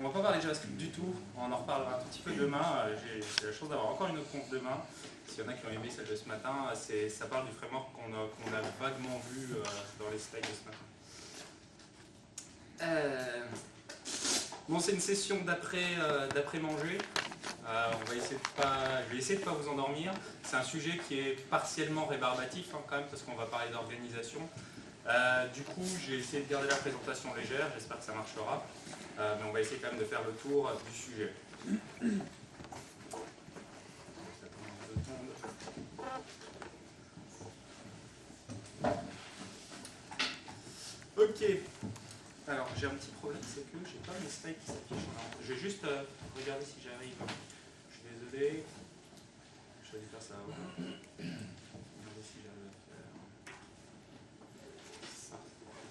On va pas parler de JavaScript du tout, on en reparlera un tout petit peu demain. J'ai la chance d'avoir encore une autre conf demain. S'il y en a qui ont aimé celle de ce matin, ça parle du framework qu'on a vaguement vu dans les slides de ce matin. Bon, c'est une session d'après-manger. Je vais essayer de ne pas vous endormir. C'est un sujet qui est partiellement rébarbatif quand même, parce qu'on va parler d'organisation. Du coup, j'ai essayé de garder la présentation légère, j'espère que ça marchera. Mais on va essayer quand même de faire le tour du sujet. Ok. Alors, j'ai un petit problème, c'est que j'ai pas mes slides qui s'affichent. Je vais juste regarder si j'arrive. Je suis désolé. Je vais aller faire ça avant. Regarder si j'arrive à faire ça.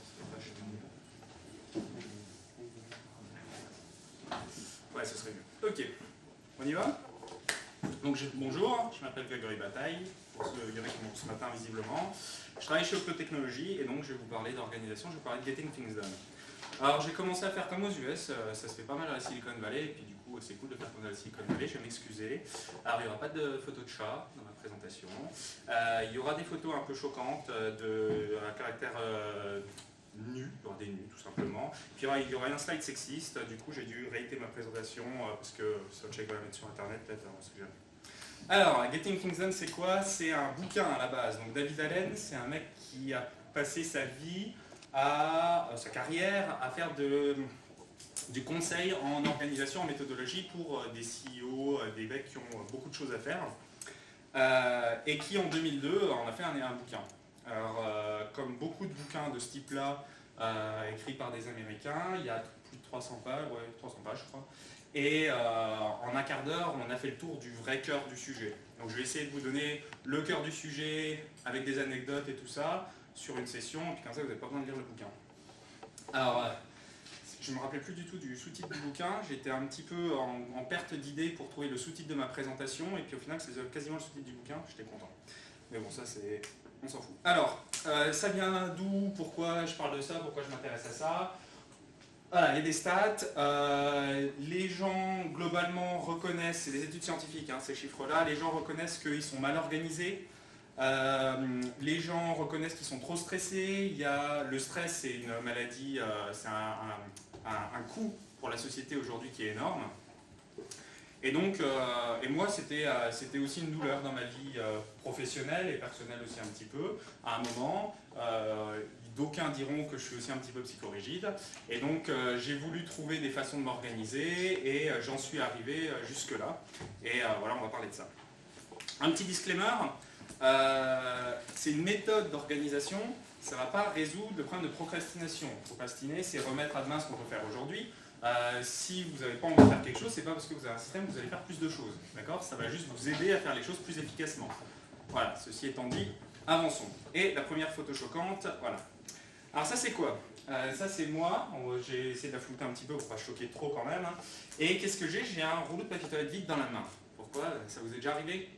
C'est vachement mieux. Ouais, ce serait mieux. Ok. On y va? Donc, bonjour, je m'appelle Grégory Bataille. Il y en a qui m'ont ce matin visiblement. Je travaille chez Opto Technologies et donc je vais vous parler d'organisation, je vais vous parler de Getting Things Done. Alors j'ai commencé à faire comme aux US, ça se fait pas mal à la Silicon Valley, et puis du coup c'est cool de faire comme à la Silicon Valley, je vais m'excuser. Alors il n'y aura pas de photos de chat dans ma présentation, il y aura des photos un peu choquantes à caractère nu, des nus tout simplement. Puis il y aura un slide sexiste, du coup j'ai dû rééditer ma présentation parce que ça check va la mettre sur internet peut-être, on sait jamais. Alors, Getting Things Done, c'est quoi? C'est un bouquin à la base. Donc David Allen, c'est un mec qui a passé sa vie, sa carrière, à faire du conseil en organisation, en méthodologie pour des CEO, des mecs qui ont beaucoup de choses à faire, et qui en 2002 en a fait un bouquin. Alors, comme beaucoup de bouquins de ce type-là, écrits par des Américains, il y a plus de 300 pages, 300 pages je crois. Et en un quart d'heure, on a fait le tour du vrai cœur du sujet. Donc je vais essayer de vous donner le cœur du sujet avec des anecdotes et tout ça sur une session, et puis comme ça vous n'avez pas besoin de lire le bouquin. Alors, je ne me rappelais plus du tout du sous-titre du bouquin, j'étais un petit peu en perte d'idées pour trouver le sous-titre de ma présentation, et puis au final c'est quasiment le sous-titre du bouquin, j'étais content. Mais bon, ça c'est... on s'en fout. Alors, ça vient d'où? Pourquoi je parle de ça? Pourquoi je m'intéresse à ça? Voilà, il y a des stats, les gens globalement reconnaissent, c'est des études scientifiques ces chiffres-là, les gens reconnaissent qu'ils sont mal organisés, les gens reconnaissent qu'ils sont trop stressés, le stress c'est une maladie, c'est un coût pour la société aujourd'hui qui est énorme. Et donc, et moi c'était aussi une douleur dans ma vie professionnelle et personnelle aussi un petit peu, à un moment. D'aucuns diront que je suis aussi un petit peu psychorigide, et donc j'ai voulu trouver des façons de m'organiser, et j'en suis arrivé jusque-là, et voilà, on va parler de ça. Un petit disclaimer, c'est une méthode d'organisation, ça ne va pas résoudre le problème de procrastination. Procrastiner, c'est remettre à demain ce qu'on peut faire aujourd'hui. Si vous n'avez pas envie de faire quelque chose, c'est pas parce que vous avez un système que vous allez faire plus de choses, d'accord? Ça va juste vous aider à faire les choses plus efficacement. Voilà, ceci étant dit, avançons. Et la première photo choquante, voilà. Alors ça c'est quoi? Ça c'est moi, j'ai essayé de la flouter un petit peu pour pas choquer trop quand même. Et qu'est-ce que j'ai? J'ai un rouleau de papier toilette vide dans la main. Pourquoi? Ça vous est déjà arrivé?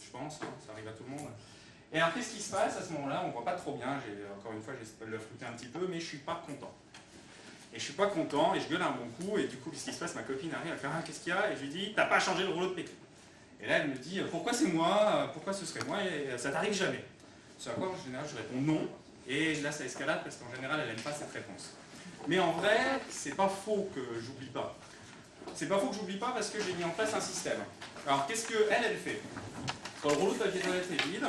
Je pense, ça arrive à tout le monde. Et alors qu'est-ce qui se passe à ce moment-là? On voit pas trop bien, encore une fois j'ai essayé de la flouter un petit peu, mais je suis pas content. Et je suis pas content, et je gueule un bon coup, et du coup qu'est-ce qui se passe? Ma copine arrive, elle fait qu'est-ce qu'il y a? Et je lui dis t'as pas changé le rouleau de papier. Et là elle me dit pourquoi c'est moi? Pourquoi ce serait moi? Et ça t'arrive jamais? C'est à quoi en général je réponds non. Et là, ça escalade parce qu'en général, elle n'aime pas cette réponse. Mais en vrai, c'est pas faux que j'oublie pas. C'est pas faux que j'oublie pas parce que j'ai mis en place un système. Alors, qu'est-ce qu'elle fait? Quand le rouleau de papier toilette est vide,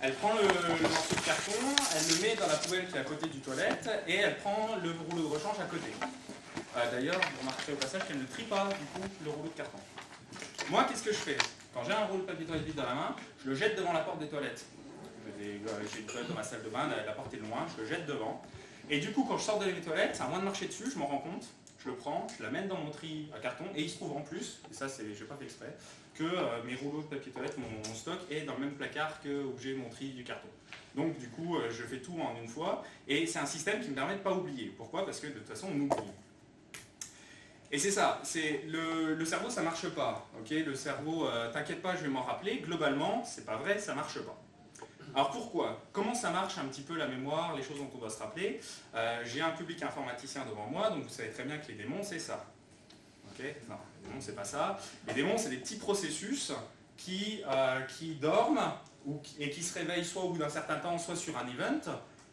elle prend le morceau de carton, elle le met dans la poubelle qui est à côté du toilette, et elle prend le rouleau de rechange à côté. D'ailleurs, vous remarquerez au passage qu'elle ne trie pas, du coup, le rouleau de carton. Moi, qu'est-ce que je fais? Quand j'ai un rouleau de papier toilette vide dans la main, je le jette devant la porte des toilettes. J'ai une toilette dans ma salle de bain, la porte est loin, je le jette devant. Et du coup, quand je sors de mes toilettes, à moins de marcher dessus, je m'en rends compte, je le prends, je l'amène dans mon tri à carton, et il se trouve en plus, et ça je n'ai pas fait exprès, que mes rouleaux de papier toilette, mon stock, est dans le même placard que où j'ai mon tri du carton. Donc du coup, je fais tout en une fois, et c'est un système qui me permet de ne pas oublier. Pourquoi? Parce que de toute façon, on oublie. Et c'est ça, le cerveau ça marche pas, ok? Le cerveau, t'inquiète pas, je vais m'en rappeler, globalement, c'est pas vrai, ça marche pas. Alors pourquoi? Comment ça marche un petit peu la mémoire, les choses dont on doit se rappeler? J'ai un public informaticien devant moi, donc vous savez très bien que les démons, c'est ça. Okay, non, les démons, c'est pas ça. Les démons, c'est des petits processus qui dorment et qui se réveillent soit au bout d'un certain temps, soit sur un event,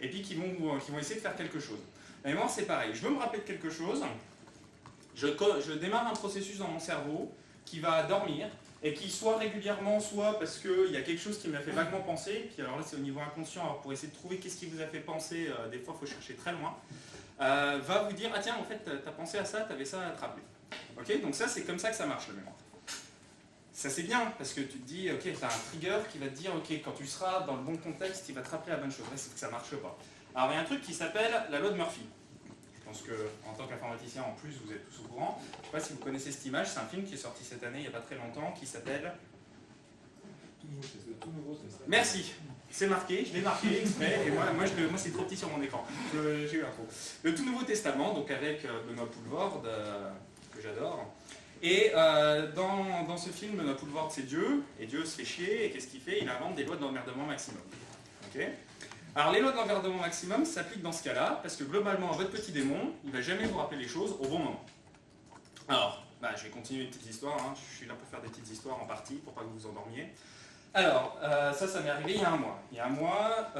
et puis qui vont essayer de faire quelque chose. La mémoire, c'est pareil. Je veux me rappeler de quelque chose, je démarre un processus dans mon cerveau qui va dormir, et qui soit régulièrement, soit parce qu'il y a quelque chose qui m'a fait vaguement penser, puis alors là c'est au niveau inconscient, alors pour essayer de trouver qu'est-ce qui vous a fait penser, des fois il faut chercher très loin, va vous dire, ah tiens, en fait, t'as pensé à ça, t'avais ça à te rappeler. Ok, donc ça c'est comme ça que ça marche la mémoire. Ça c'est bien, parce que tu te dis, ok, t'as un trigger qui va te dire, ok, quand tu seras dans le bon contexte, il va te rappeler la bonne chose. Là c'est que ça marche pas. Alors il y a un truc qui s'appelle la loi de Murphy. Je pense qu'en tant qu'informaticien, en plus, vous êtes tous au courant. Je ne sais pas si vous connaissez cette image, c'est un film qui est sorti cette année, il n'y a pas très longtemps, qui s'appelle... Tout Nouveau Testament. Merci, c'est marqué, je l'ai marqué exprès, et moi c'est trop petit sur mon écran. J'ai eu l'info. Le Tout Nouveau Testament, donc avec Benoît Poelvoorde, que j'adore. Et dans ce film, Benoît Poelvoorde, c'est Dieu, et Dieu se fait chier, et qu'est-ce qu'il fait? Il invente des lois d'emmerdement maximum. Okay. Alors les lois de l'emmerdement maximum s'appliquent dans ce cas-là, parce que globalement, votre petit démon, il ne va jamais vous rappeler les choses au bon moment. Alors, je vais continuer une petite histoire, hein. Je suis là pour faire des petites histoires en partie, pour pas que vous vous endormiez. Alors, ça m'est arrivé il y a un mois. Il y a un mois,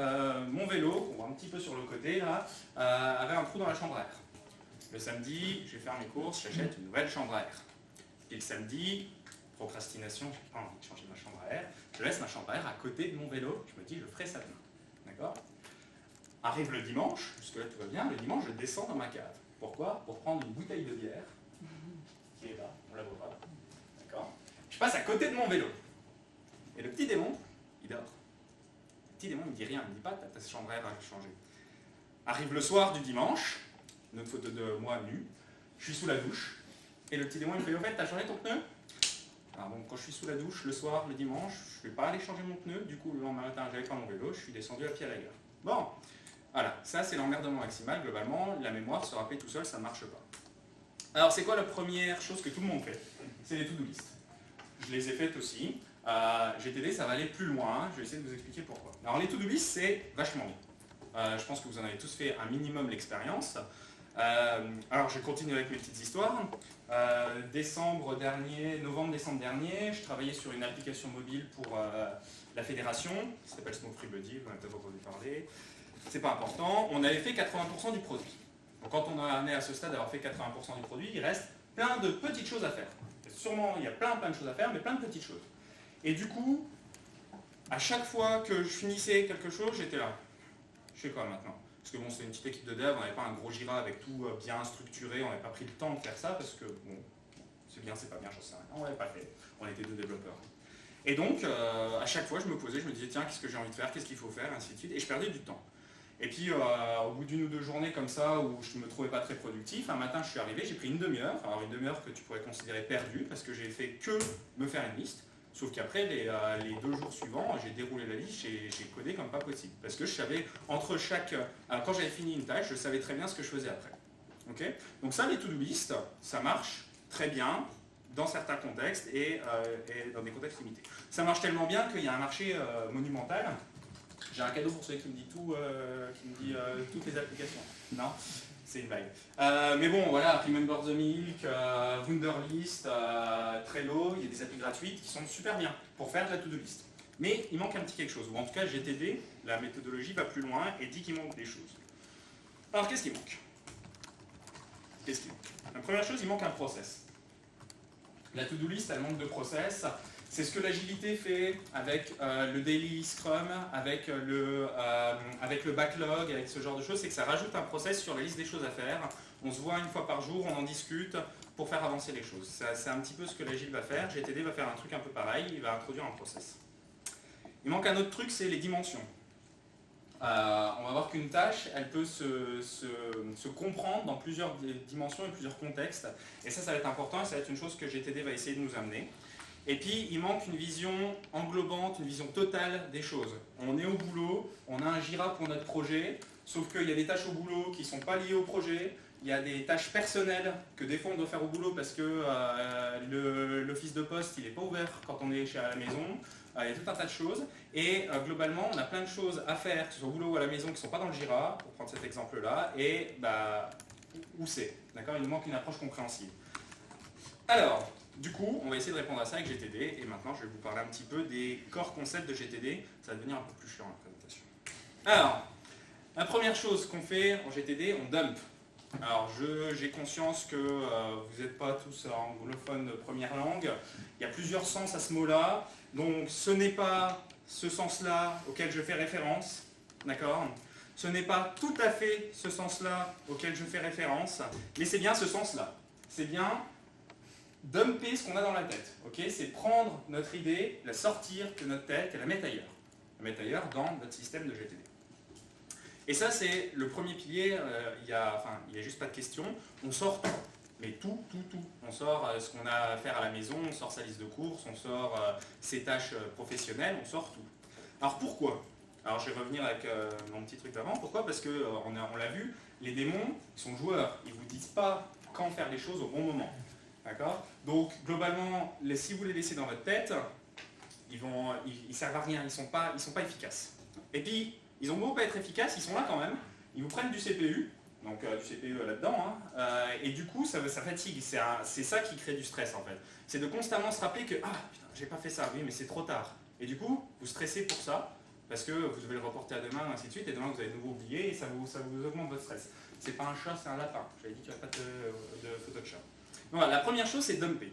mon vélo, qu'on voit un petit peu sur le côté, là, avait un trou dans la chambre à air. Le samedi, je vais faire mes courses, j'achète une nouvelle chambre à air. Et le samedi, procrastination, j'ai pas envie de changer ma chambre à air, je laisse ma chambre à air à côté de mon vélo, je me dis, je ferai ça demain. D'accord ? Arrive le dimanche, jusque-là tout va bien, le dimanche je descends dans ma cave. Pourquoi ? Pour prendre une bouteille de bière, qui est là, on la voit pas. D'accord ? Je passe à côté de mon vélo. Et le petit démon, il dort. Le petit démon, il me dit rien, il me dit pas, ta chambre à air a changé. Arrive le soir du dimanche, une autre photo de moi nu, je suis sous la douche, et le petit démon il me fait, au fait, t'as changé ton pneu ? Alors bon, quand je suis sous la douche, le soir, le dimanche, je ne vais pas aller changer mon pneu, du coup le lendemain matin, j'avais pas mon vélo, je suis descendu à pied à la gare. Bon, voilà, ça c'est l'emmerdement maximal, globalement, la mémoire, se rappeler tout seul, ça ne marche pas. Alors c'est quoi la première chose que tout le monde fait? C'est les to-do list. Je les ai faites aussi. GTD, ça va aller plus loin, je vais essayer de vous expliquer pourquoi. Alors les to-do list, c'est vachement bien. Je pense que vous en avez tous fait un minimum l'expérience. Alors je continue avec mes petites histoires. Novembre-décembre dernier, je travaillais sur une application mobile pour la fédération, qui s'appelle Smoke Free Buddy, vous en avez peut-être entendu parler. C'est pas important, on avait fait 80% du produit. Donc quand on en est à ce stade d'avoir fait 80% du produit, il reste plein de petites choses à faire. Sûrement, il y a plein de choses à faire, mais plein de petites choses. Et du coup, à chaque fois que je finissais quelque chose, j'étais là. Je fais quoi maintenant? Parce que bon, c'est une petite équipe de dev, on n'avait pas un gros Jira avec tout bien structuré, on n'avait pas pris le temps de faire ça parce que, bon, c'est bien, c'est pas bien, j'en sais rien, on l'avait pas fait, on était deux développeurs. Et donc, à chaque fois, je me posais, je me disais, tiens, qu'est-ce que j'ai envie de faire, qu'est-ce qu'il faut faire, ainsi de suite, et je perdais du temps. Et puis, au bout d'une ou deux journées comme ça, où je ne me trouvais pas très productif, un matin, je suis arrivé, j'ai pris une demi-heure, alors une demi-heure que tu pourrais considérer perdue, parce que j'ai fait que me faire une liste. Sauf qu'après, les 2 jours suivants, j'ai déroulé la liste, j'ai codé comme pas possible. Parce que je savais, entre chaque... quand j'avais fini une tâche, je savais très bien ce que je faisais après. Okay. Donc ça, les to-do list, ça marche très bien dans certains contextes et dans des contextes limités. Ça marche tellement bien qu'il y a un marché monumental. J'ai un cadeau pour celui qui me dit tout, toutes les applications. Non ? C'est une blague. Mais bon, voilà, Remember the Milk, Wunderlist, Trello, il y a des applis gratuites qui sont super bien pour faire de la to-do list. Mais il manque un petit quelque chose, ou en tout cas GTD, la méthodologie va plus loin et dit qu'il manque des choses. Alors qu'est-ce qui manque? La première chose, il manque un process. La to-do list, elle manque de process. C'est ce que l'agilité fait avec le daily scrum, avec le backlog, avec ce genre de choses, c'est que ça rajoute un process sur la liste des choses à faire. On se voit une fois par jour, on en discute pour faire avancer les choses. C'est un petit peu ce que l'agile va faire. GTD va faire un truc un peu pareil, il va introduire un process. Il manque un autre truc, c'est les dimensions. On va voir qu'une tâche, elle peut se comprendre dans plusieurs dimensions et plusieurs contextes. Et ça va être important et ça va être une chose que GTD va essayer de nous amener. Et puis, il manque une vision englobante, une vision totale des choses. On est au boulot, on a un Jira pour notre projet, sauf qu'il y a des tâches au boulot qui ne sont pas liées au projet, il y a des tâches personnelles que des fois on doit faire au boulot parce que l'office de poste il n'est pas ouvert quand on est à la maison, il y a tout un tas de choses, et globalement on a plein de choses à faire, que ce soit au boulot ou à la maison, qui ne sont pas dans le Jira, pour prendre cet exemple-là, et où c'est, d'accord ? Il nous manque une approche compréhensible. Alors, du coup, on va essayer de répondre à ça avec GTD, et maintenant je vais vous parler un petit peu des core concepts de GTD, ça va devenir un peu plus chiant la présentation. Alors, la première chose qu'on fait en GTD, on dump. Alors, j'ai conscience que vous n'êtes pas tous anglophones de première langue, il y a plusieurs sens à ce mot-là, donc ce n'est pas ce sens-là auquel je fais référence, d'accord ? Ce n'est pas tout à fait ce sens-là auquel je fais référence, mais c'est bien ce sens-là. C'est bien dumper ce qu'on a dans la tête. Okay, c'est prendre notre idée, la sortir de notre tête et la mettre ailleurs. La mettre ailleurs dans notre système de GTD. Et ça, c'est le premier pilier. Il n'y a juste pas de question. On sort tout. Mais tout. On sort ce qu'on a à faire à la maison, on sort sa liste de courses, on sort ses tâches professionnelles, on sort tout. Alors pourquoi ? Alors je vais revenir avec mon petit truc d'avant. Pourquoi ? Parce qu'on l'a vu, les démons sont joueurs. Ils ne vous disent pas quand faire les choses au bon moment. D'accord ? Donc globalement, si vous les laissez dans votre tête, ils servent à rien, ils sont pas efficaces. Et puis, ils ont beau pas être efficaces, ils sont là quand même, ils vous prennent du CPU, donc du CPU là-dedans, et du coup ça fatigue, c'est ça qui crée du stress en fait. C'est de constamment se rappeler que « Ah putain, j'ai pas fait ça, oui mais c'est trop tard ». Et du coup, vous stressez pour ça, parce que vous devez le reporter à demain, ainsi de suite, et demain vous allez de nouveau oublier, et ça vous augmente votre stress. C'est pas un chat, c'est un lapin. J'avais dit qu'il n'y aurait pas de photo de chat. Donc, voilà, la première chose, c'est dumper.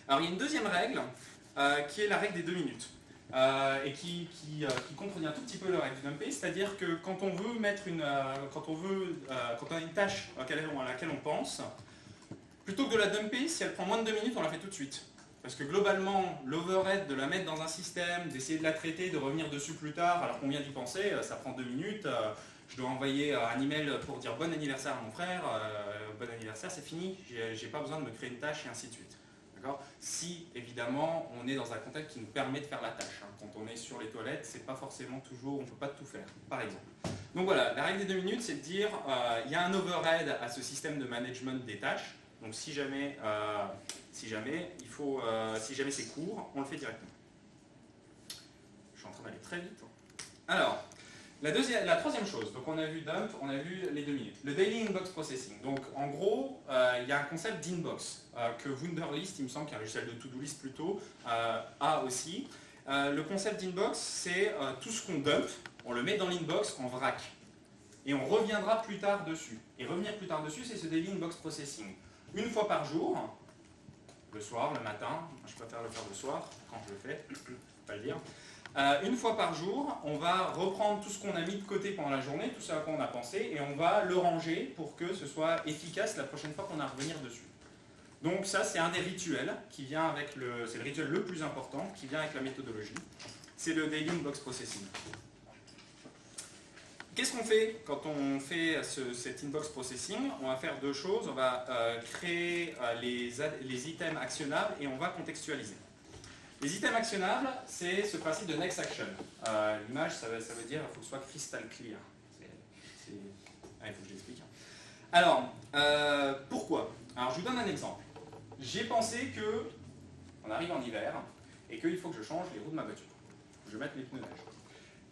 Alors, il y a une deuxième règle, qui est la règle des 2 minutes. Et qui contredit un tout petit peu la règle du dumper, c'est-à-dire que quand on veut quand on a une tâche à laquelle on pense, plutôt que de la dumper, si elle prend moins de 2 minutes, on la fait tout de suite. Parce que globalement, l'overhead de la mettre dans un système, d'essayer de la traiter, de revenir dessus plus tard, alors qu'on vient d'y penser, ça prend 2 minutes. Je dois envoyer un email pour dire bon anniversaire à mon frère, bon anniversaire, c'est fini, j'ai pas besoin de me créer une tâche et ainsi de suite. Si évidemment on est dans un contexte qui nous permet de faire la tâche. Quand on est sur les toilettes, c'est pas forcément toujours, on ne peut pas tout faire, par exemple. Donc voilà, la règle des 2 minutes, c'est de dire il y a un overhead à ce système de management des tâches. Donc si jamais c'est court, on le fait directement. Je suis en train d'aller très vite. Alors, la troisième chose, donc on a vu dump, on a vu les 2 minutes. Le daily inbox processing. Donc en gros, il y a un concept d'inbox que Wunderlist, il me semble, qui est un logiciel de to-do list plutôt, a aussi. Le concept d'inbox, c'est tout ce qu'on dump, on le met dans l'inbox en vrac. Et on reviendra plus tard dessus. Et revenir plus tard dessus, c'est ce daily inbox processing. Une fois par jour, le soir, le matin, je préfère le faire le soir, quand je le fais, je ne peux pas le dire. Une fois par jour, on va reprendre tout ce qu'on a mis de côté pendant la journée, tout ce à quoi on a pensé, et on va le ranger pour que ce soit efficace la prochaine fois qu'on a à revenir dessus. Donc ça, c'est un des rituels qui vient avec c'est le rituel le plus important, qui vient avec la méthodologie. C'est le Daily Inbox Processing. Qu'est-ce qu'on fait quand on fait cet Inbox Processing? On va faire 2 choses. On va créer les items actionnables et on va contextualiser. Les items actionnables, c'est ce principe de next action. L'image, ça veut dire qu'il faut que ce soit crystal clear. Il faut que je l'explique. Alors, pourquoi? Alors, je vous donne un exemple. J'ai pensé qu'on arrive en hiver et qu'il faut que je change les roues de ma voiture. Je vais mettre les pneus neige.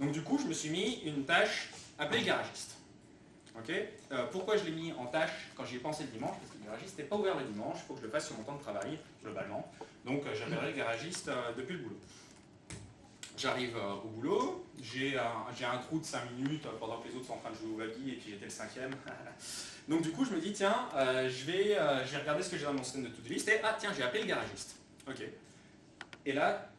Donc, du coup, je me suis mis une tâche appelée le garagiste. Okay, pourquoi je l'ai mis en tâche quand j'y ai pensé le dimanche? Parce que le garagiste n'était pas ouvert le dimanche, il faut que je le fasse sur mon temps de travail, globalement. Donc j'appellerai le garagiste depuis le boulot. J'arrive au boulot, j'ai un trou de 5 minutes pendant que les autres sont en train de jouer au baby et puis j'étais le 5e. Donc du coup je me dis tiens, je vais regarder ce que j'ai dans mon système de to-do list et ah tiens, j'ai appelé le garagiste. Ok. Et là,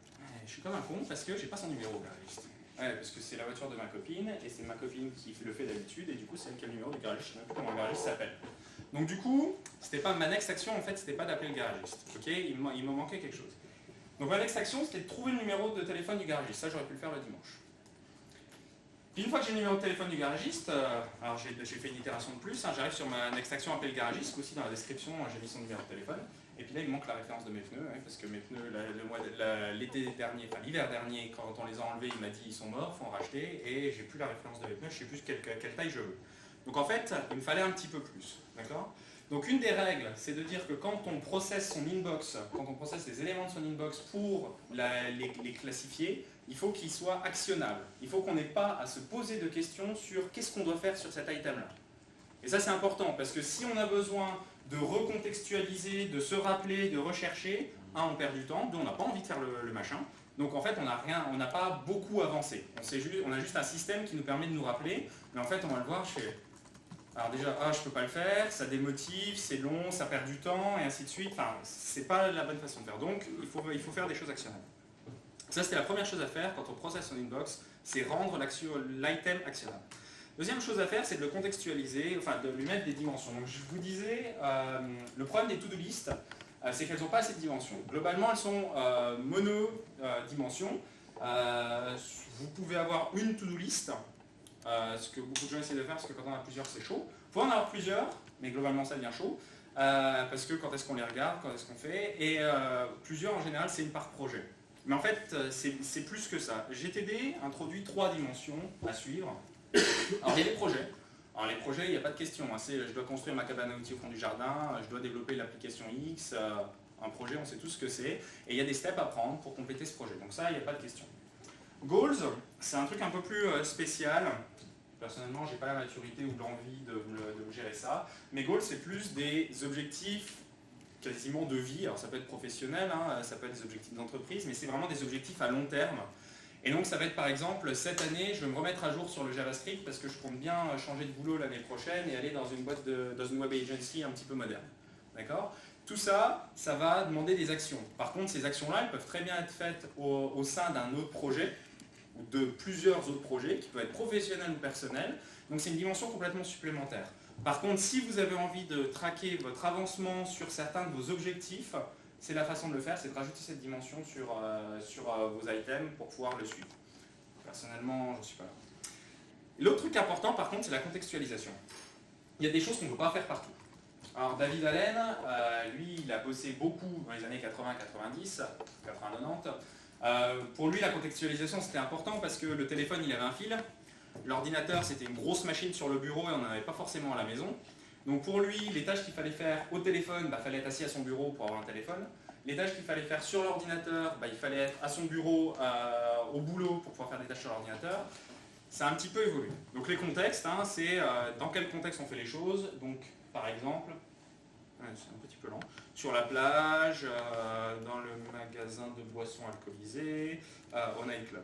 je suis comme un con parce que j'ai pas son numéro au garagiste. Ouais, parce que c'est la voiture de ma copine, et c'est ma copine qui le fait d'habitude, et du coup c'est elle qui a le numéro du garagiste, je ne sais même plus comment le garagiste s'appelle. Donc du coup, c'était pas ma next action, en fait, c'était pas d'appeler le garagiste. Okay, il me manquait quelque chose. Donc ma next action, c'était de trouver le numéro de téléphone du garagiste, ça j'aurais pu le faire le dimanche. Puis une fois que j'ai le numéro de téléphone du garagiste, alors j'ai fait une itération de plus, j'arrive sur ma next action, appeler le garagiste, aussi dans la description j'ai mis son numéro de téléphone. Et puis là, il me manque la référence de mes pneus, parce que mes pneus, l'été dernier, enfin l'hiver dernier, quand on les a enlevés, il m'a dit ils sont morts, il faut en racheter, et j'ai plus la référence de mes pneus, je sais plus quelle taille je veux. Donc en fait, il me fallait un petit peu plus, d'accord? Donc une des règles, c'est de dire que quand on processe son inbox, quand on processe les éléments de son inbox pour les classifier, il faut qu'ils soient actionnables. Il faut qu'on n'ait pas à se poser de questions sur qu'est-ce qu'on doit faire sur cet item-là. Et ça c'est important, parce que si on a besoin de recontextualiser, de se rappeler, de rechercher, on perd du temps, deux, on n'a pas envie de faire le machin. Donc en fait, on n'a pas beaucoup avancé. On a juste un système qui nous permet de nous rappeler, mais en fait, on va le voir, alors déjà, je peux pas le faire, ça démotive, c'est long, ça perd du temps, et ainsi de suite. Enfin, c'est pas la bonne façon de faire. Donc, il faut faire des choses actionnables. Ça, c'était la première chose à faire quand on processe son inbox, c'est rendre l'item actionnable. Deuxième chose à faire, c'est de le contextualiser, enfin de lui mettre des dimensions. Donc je vous disais, le problème des to-do list, c'est qu'elles n'ont pas assez de dimensions. Globalement, elles sont mono-dimensions. Vous pouvez avoir une to-do list, ce que beaucoup de gens essaient de faire, parce que quand on en a plusieurs, c'est chaud. Il faut en avoir plusieurs, mais globalement, ça devient chaud. Parce que quand est-ce qu'on les regarde, quand est-ce qu'on fait, et plusieurs, en général, c'est une par projet. Mais en fait, c'est plus que ça. GTD introduit 3 dimensions à suivre. Alors, il y a les projets. Alors, les projets, il n'y a pas de question. Je dois construire ma cabane à outils au fond du jardin, je dois développer l'application X. Un projet, on sait tous ce que c'est. Et il y a des steps à prendre pour compléter ce projet. Donc ça, il n'y a pas de question. Goals, c'est un truc un peu plus spécial. Personnellement, je n'ai pas la maturité ou l'envie de gérer ça. Mais goals, c'est plus des objectifs quasiment de vie. Alors ça peut être professionnel, ça peut être des objectifs d'entreprise, mais c'est vraiment des objectifs à long terme. Et donc ça va être par exemple, cette année, je vais me remettre à jour sur le JavaScript parce que je compte bien changer de boulot l'année prochaine et aller dans une boîte, dans une web agency un petit peu moderne. D'accord ? Tout ça, ça va demander des actions. Par contre, ces actions-là, elles peuvent très bien être faites au sein d'un autre projet ou de plusieurs autres projets qui peuvent être professionnels ou personnels. Donc c'est une dimension complètement supplémentaire. Par contre, si vous avez envie de traquer votre avancement sur certains de vos objectifs, c'est la façon de le faire, c'est de rajouter cette dimension sur vos items pour pouvoir le suivre. Personnellement, je ne suis pas là. L'autre truc important, par contre, c'est la contextualisation. Il y a des choses qu'on ne peut pas faire partout. Alors, David Allen, lui, il a bossé beaucoup dans les années 80-90, 80-90. Pour lui, la contextualisation, c'était important parce que le téléphone, il avait un fil. L'ordinateur, c'était une grosse machine sur le bureau et on n'en avait pas forcément à la maison. Donc pour lui, les tâches qu'il fallait faire au téléphone, il fallait être assis à son bureau pour avoir un téléphone. Les tâches qu'il fallait faire sur l'ordinateur, il fallait être à son bureau, au boulot pour pouvoir faire des tâches sur l'ordinateur. Ça a un petit peu évolué. Donc les contextes, c'est dans quel contexte on fait les choses. Donc par exemple, c'est un petit peu lent, sur la plage, dans le magasin de boissons alcoolisées, au nightclub.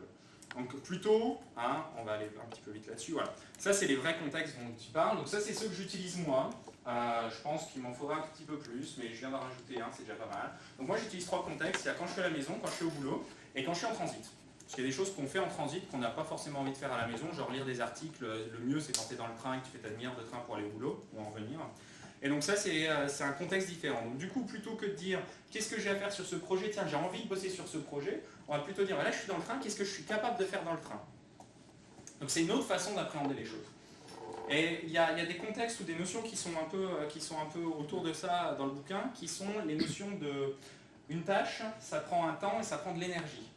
Donc plutôt, on va aller un petit peu vite là-dessus, voilà. Ça c'est les vrais contextes dont tu parles, donc ça c'est ceux que j'utilise moi. Je pense qu'il m'en faudra un petit peu plus, mais je viens d'en rajouter un, c'est déjà pas mal. Donc moi j'utilise 3 contextes, il y a quand je suis à la maison, quand je suis au boulot, et quand je suis en transit. Parce qu'il y a des choses qu'on fait en transit qu'on n'a pas forcément envie de faire à la maison, genre lire des articles, le mieux c'est quand tu es dans le train et que tu fais ta demi-heure de train pour aller au boulot, ou en revenir. Et donc ça c'est un contexte différent. Donc du coup, plutôt que de dire qu'est-ce que j'ai à faire sur ce projet, tiens j'ai envie de bosser sur ce projet, on va plutôt dire là je suis dans le train, qu'est-ce que je suis capable de faire dans le train. Donc c'est une autre façon d'appréhender les choses. Et il y a des contextes ou des notions qui sont un peu autour de ça dans le bouquin, qui sont les notions de une tâche, ça prend un temps et ça prend de l'énergie.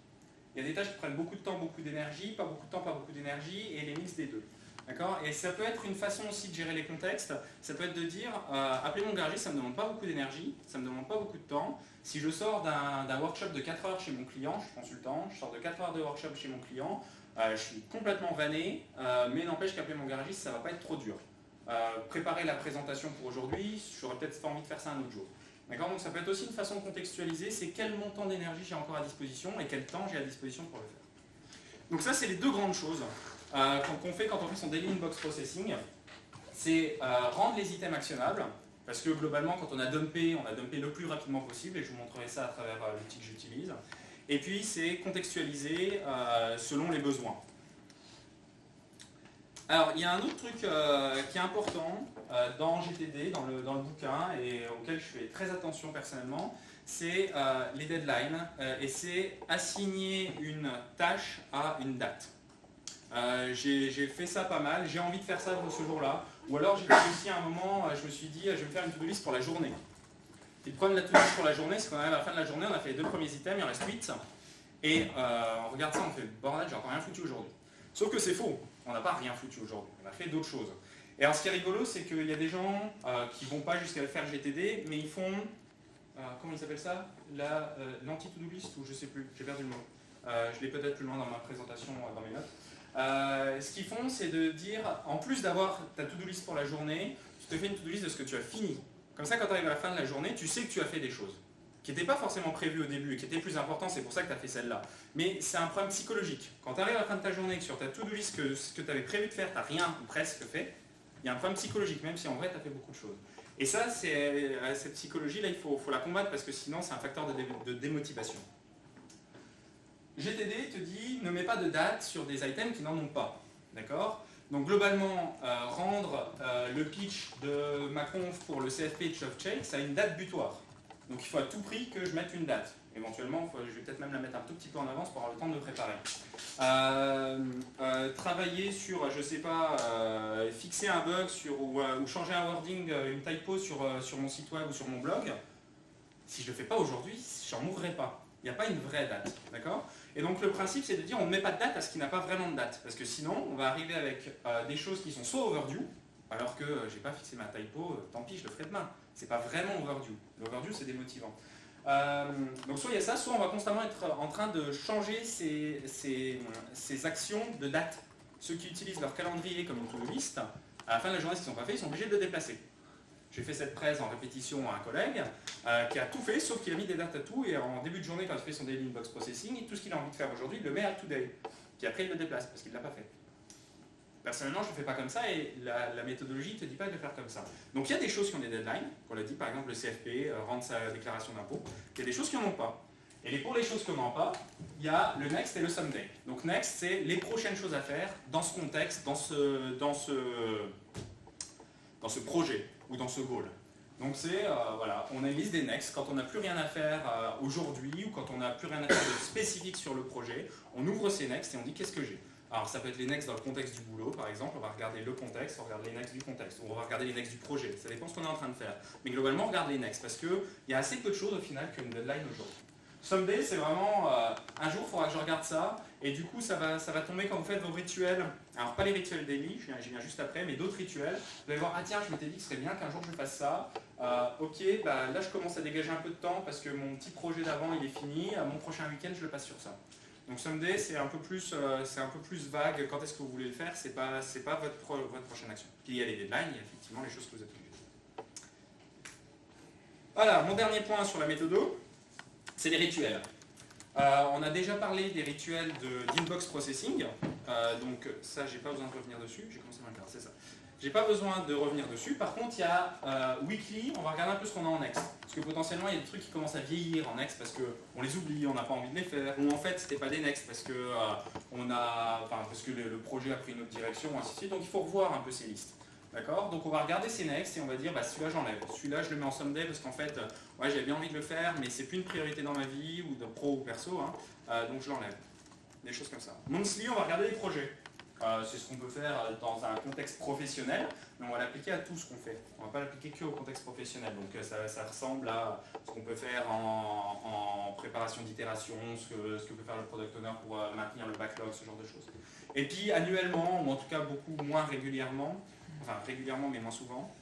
Il y a des tâches qui prennent beaucoup de temps, beaucoup d'énergie, pas beaucoup de temps, pas beaucoup d'énergie, et les mix des deux. D'accord ? Et ça peut être une façon aussi de gérer les contextes, ça peut être de dire, appeler mon garagiste, ça ne me demande pas beaucoup d'énergie, ça ne me demande pas beaucoup de temps. Si je sors d'un workshop de 4 heures chez mon client, je suis consultant, je sors de 4 heures de workshop chez mon client, je suis complètement vanné, mais n'empêche qu'appeler mon garagiste, ça ne va pas être trop dur. Préparer la présentation pour aujourd'hui, j'aurais peut-être pas envie de faire ça un autre jour. D'accord ? Donc ça peut être aussi une façon de contextualiser, c'est quel montant d'énergie j'ai encore à disposition et quel temps j'ai à disposition pour le faire. Donc ça, c'est les deux grandes choses qu'on fait quand on fait son daily inbox processing. C'est rendre les items actionnables, parce que globalement, quand on a dumpé le plus rapidement possible, et je vous montrerai ça à travers l'outil que j'utilise. Et puis, c'est contextualiser selon les besoins. Alors, il y a un autre truc qui est important dans GTD, dans le bouquin, et auquel je fais très attention personnellement, c'est les deadlines, et c'est assigner une tâche à une date. J'ai fait ça pas mal, j'ai envie de faire ça ce jour-là, ou alors j'ai aussi à un moment, je me suis dit, je vais me faire une to-do list pour la journée. Et le problème de la to-do list pour la journée, c'est qu'on arrive à la fin de la journée, on a fait les 2 premiers items, il en reste 8, et on regarde ça, on fait bordel, j'ai encore rien foutu aujourd'hui. Sauf que c'est faux, on n'a pas rien foutu aujourd'hui, on a fait d'autres choses. Et alors ce qui est rigolo, c'est qu'il y a des gens qui ne vont pas jusqu'à faire GTD, mais ils font, comment ils appellent ça, l'anti-to-do list, ou je sais plus, j'ai perdu le mot. Je l'ai peut-être plus loin dans ma présentation, dans mes notes. Ce qu'ils font, c'est de dire, en plus d'avoir ta to-do list pour la journée, tu te fais une to-do list de ce que tu as fini. Comme ça, quand tu arrives à la fin de la journée, tu sais que tu as fait des choses qui n'étaient pas forcément prévues au début et qui étaient plus importantes, c'est pour ça que tu as fait celle-là. Mais c'est un problème psychologique. Quand tu arrives à la fin de ta journée, que sur ta to-do list, ce que tu avais prévu de faire, tu n'as rien ou presque fait, il y a un problème psychologique, même si en vrai tu as fait beaucoup de choses. Et ça, cette psychologie-là, il faut la combattre parce que sinon c'est un facteur de démotivation. GTD te dit ne mets pas de date sur des items qui n'en ont pas. D'accord? Donc globalement, rendre le pitch de ma conf pour le CF Pitch of Change, ça a une date butoir. Donc il faut à tout prix que je mette une date. Éventuellement, je vais peut-être même la mettre un tout petit peu en avance pour avoir le temps de me préparer. Travailler sur, je sais pas, fixer un bug ou changer un wording, une typo sur mon site web ou sur mon blog. Si je ne le fais pas aujourd'hui, j'en mourrai pas. Il n'y a pas une vraie date, d'accord? Et donc le principe, c'est de dire on ne met pas de date à ce qui n'a pas vraiment de date. Parce que sinon, on va arriver avec des choses qui sont soit overdue, alors que j'ai pas fixé ma typo, tant pis, je le ferai demain. C'est pas vraiment overdue. L'overdue, c'est démotivant. Donc soit il y a ça, soit on va constamment être en train de changer ces actions de date. Ceux qui utilisent leur calendrier comme une to-do list, à la fin de la journée, s'ils ne sont pas faits, ils sont obligés de le déplacer. J'ai fait cette presse en répétition à un collègue qui a tout fait, sauf qu'il a mis des dates à tout, et en début de journée, quand il fait son daily inbox processing, tout ce qu'il a envie de faire aujourd'hui, il le met à today. Puis après, il le déplace, parce qu'il ne l'a pas fait. Personnellement, je ne le fais pas comme ça, et la méthodologie ne te dit pas de le faire comme ça. Donc il y a des choses qui ont des deadlines, qu'on l'a dit, par exemple le CFP, rendre sa déclaration d'impôt. Il y a des choses qui n'en ont pas. Et pour les choses qui n'en ont pas, il y a le next et le someday. Donc next, c'est les prochaines choses à faire dans ce contexte, dans ce projet ou dans ce goal. Donc c'est, voilà, on a une liste des next. Quand on n'a plus rien à faire aujourd'hui ou quand on n'a plus rien à faire de spécifique sur le projet, on ouvre ces next et on dit qu'est-ce que j'ai. Alors ça peut être les next dans le contexte du boulot, par exemple, on va regarder le contexte, on regarde les next du contexte, ou on va regarder les next du projet, ça dépend de ce qu'on est en train de faire. Mais globalement, on regarde les next, parce qu'il y a assez peu de choses au final qu'une deadline aujourd'hui. Someday, c'est vraiment, un jour, il faudra que je regarde ça, et du coup, ça va tomber quand vous faites vos rituels. Alors pas les rituels daily, j'y viens juste après, mais d'autres rituels. Vous allez voir, ah tiens, je m'étais dit que ce serait bien qu'un jour je fasse ça. Ok, bah, là je commence à dégager un peu de temps, parce que mon petit projet d'avant, il est fini, mon prochain week-end, je le passe sur ça. Donc someday, c'est un peu plus vague. Quand est-ce que vous voulez le faire? C'est pas votre prochaine action. Puis il y a les deadlines, il y a effectivement les choses que vous êtes obligés de faire. Voilà, mon dernier point sur la méthodo, c'est les rituels. On a déjà parlé des rituels d'inbox processing. Donc ça, j'ai pas besoin de revenir dessus. J'ai commencé ma carte, c'est ça. J'ai pas besoin de revenir dessus. Par contre, il y a weekly, on va regarder un peu ce qu'on a en next. Parce que potentiellement, il y a des trucs qui commencent à vieillir en next parce qu'on les oublie, on n'a pas envie de les faire. Ou en fait, c'était pas des next parce que, parce que le projet a pris une autre direction, ainsi de suite. Donc il faut revoir un peu ces listes. D'accord? Donc on va regarder ces next et on va dire, bah, celui-là j'enlève. Celui-là je le mets en someday parce qu'en fait, ouais, j'avais bien envie de le faire, mais c'est plus une priorité dans ma vie, ou de pro ou perso, hein, donc je l'enlève. Des choses comme ça. Monthly, on va regarder les projets. C'est ce qu'on peut faire dans un contexte professionnel, mais on va l'appliquer à tout ce qu'on fait. On ne va pas l'appliquer que au contexte professionnel. Donc ça ressemble à ce qu'on peut faire en préparation d'itération, ce que peut faire le product owner pour maintenir le backlog, ce genre de choses. Et puis annuellement, ou en tout cas beaucoup moins régulièrement, enfin régulièrement mais moins souvent,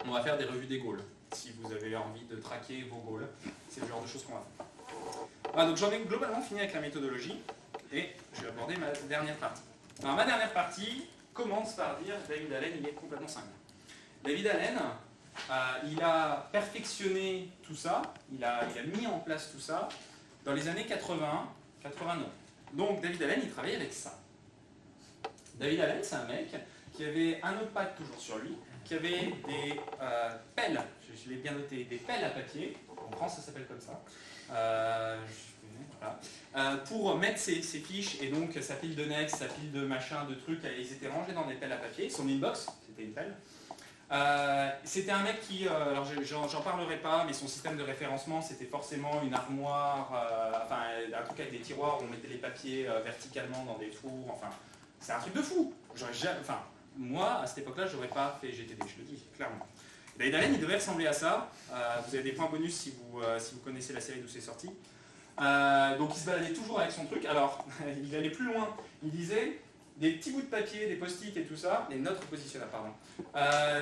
on va faire des revues des goals. Si vous avez envie de traquer vos goals, c'est le genre de choses qu'on va faire. Voilà, donc j'en ai globalement fini avec la méthodologie, et je vais aborder ma dernière partie. Alors ma dernière partie commence par dire David Allen, il est complètement cinglé. David Allen, il a perfectionné tout ça, il a mis en place tout ça dans les années 80-89. Donc David Allen, il travaillait avec ça. David Allen, c'est un mec qui avait un notepad toujours sur lui, qui avait des pelles, je l'ai bien noté, des pelles à papier, en France ça s'appelle comme ça, voilà. Pour mettre ses fiches et donc sa pile de next, sa pile de machin, de trucs, ils étaient rangés dans des pelles à papier. Son inbox, c'était une pelle. C'était un mec qui, alors j'en parlerai pas, mais son système de référencement c'était forcément une armoire, enfin un truc avec des tiroirs où on mettait les papiers verticalement dans des fours, enfin c'est un truc de fou. Moi à cette époque-là j'aurais pas fait GTD, je le dis clairement. David Allen il devait ressembler à ça, vous avez des points bonus si vous connaissez la série d'où c'est sorti. Donc il se baladait toujours avec son truc. Alors, il allait plus loin. Il disait des petits bouts de papier, des post-it et tout ça, des notes positionnelles, pardon.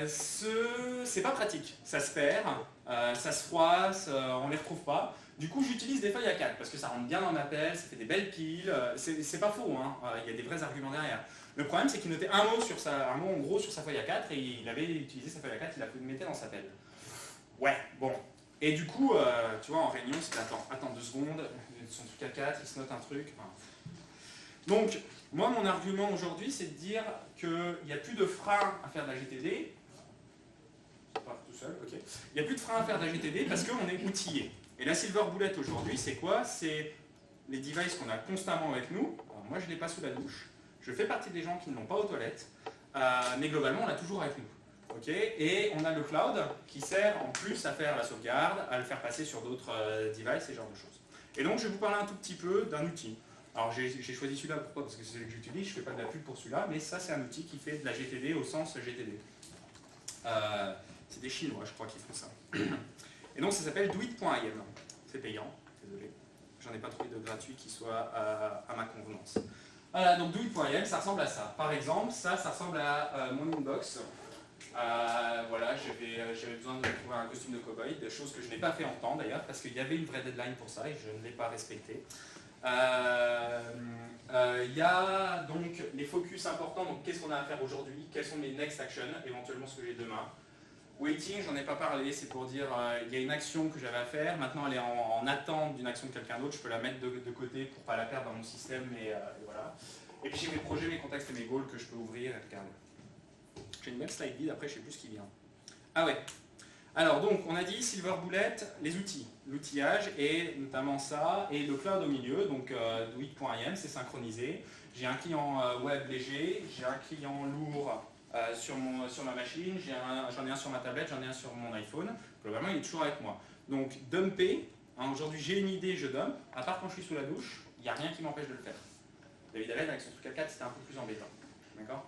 C'est pas pratique. Ça se perd, ça se froisse, on les retrouve pas. Du coup, j'utilise des feuilles A4 parce que ça rentre bien dans ma pelle, ça fait des belles piles. C'est pas faux, hein. Il y a des vrais arguments derrière. Le problème, c'est qu'il notait un mot en gros sur sa feuille A4 et il avait utilisé sa feuille A4, il la mettait dans sa pelle. Ouais, bon. Et du coup, tu vois, en réunion, c'est attends 2 secondes, son truc à 4, il se note un truc. Enfin. Donc, moi, mon argument aujourd'hui, c'est de dire qu'il n'y a plus de frein à faire de la GTD. Ça part tout seul, ok. Il n'y a plus de frein à faire de la GTD parce qu'on est outillé. Et la Silver Bullet aujourd'hui, c'est quoi? C'est les devices qu'on a constamment avec nous. Alors, moi, je ne l'ai pas sous la douche. Je fais partie des gens qui ne l'ont pas aux toilettes. Mais globalement, on l'a toujours avec nous. Okay, et on a le cloud qui sert en plus à faire la sauvegarde, à le faire passer sur d'autres devices, ce genre de choses. Et donc je vais vous parler un tout petit peu d'un outil. Alors j'ai choisi celui-là, pourquoi? Parce que c'est celui que j'utilise, je ne fais pas de la pub pour celui-là, mais ça c'est un outil qui fait de la GTD au sens GTD. C'est des Chinois, je crois, qui font ça. Et donc ça s'appelle doit.im. C'est payant, désolé. J'en ai pas trouvé de gratuit qui soit à ma convenance. Voilà, donc doit.im, ça ressemble à ça. Par exemple, ça ressemble à mon inbox. Voilà, j'avais besoin de trouver un costume de cow-boy, des choses que je n'ai pas fait en temps d'ailleurs, parce qu'il y avait une vraie deadline pour ça et je ne l'ai pas respectée. Il y a donc les focus importants, donc qu'est-ce qu'on a à faire aujourd'hui, quels sont mes next actions, éventuellement ce que j'ai demain. Waiting, j'en ai pas parlé, c'est pour dire il y a une action que j'avais à faire, maintenant elle est en attente d'une action de quelqu'un d'autre, je peux la mettre de côté pour ne pas la perdre dans mon système, et voilà. Et puis j'ai mes projets, mes contacts et mes goals que je peux ouvrir et regarder. J'ai une belle slide vide, après je ne sais plus ce qui vient. Ah ouais. Alors donc, on a dit Silver Bullet, les outils, l'outillage, et notamment ça, et le cloud au milieu, donc doit.im, c'est synchronisé. J'ai un client web léger, j'ai un client lourd sur ma machine, j'en ai un sur ma tablette, j'en ai un sur mon iPhone. Globalement, il est toujours avec moi. Donc, dumper, hein, aujourd'hui j'ai une idée, je dump, à part quand je suis sous la douche, il n'y a rien qui m'empêche de le faire. David Allen, avec son truc à 4, c'était un peu plus embêtant. D'accord ?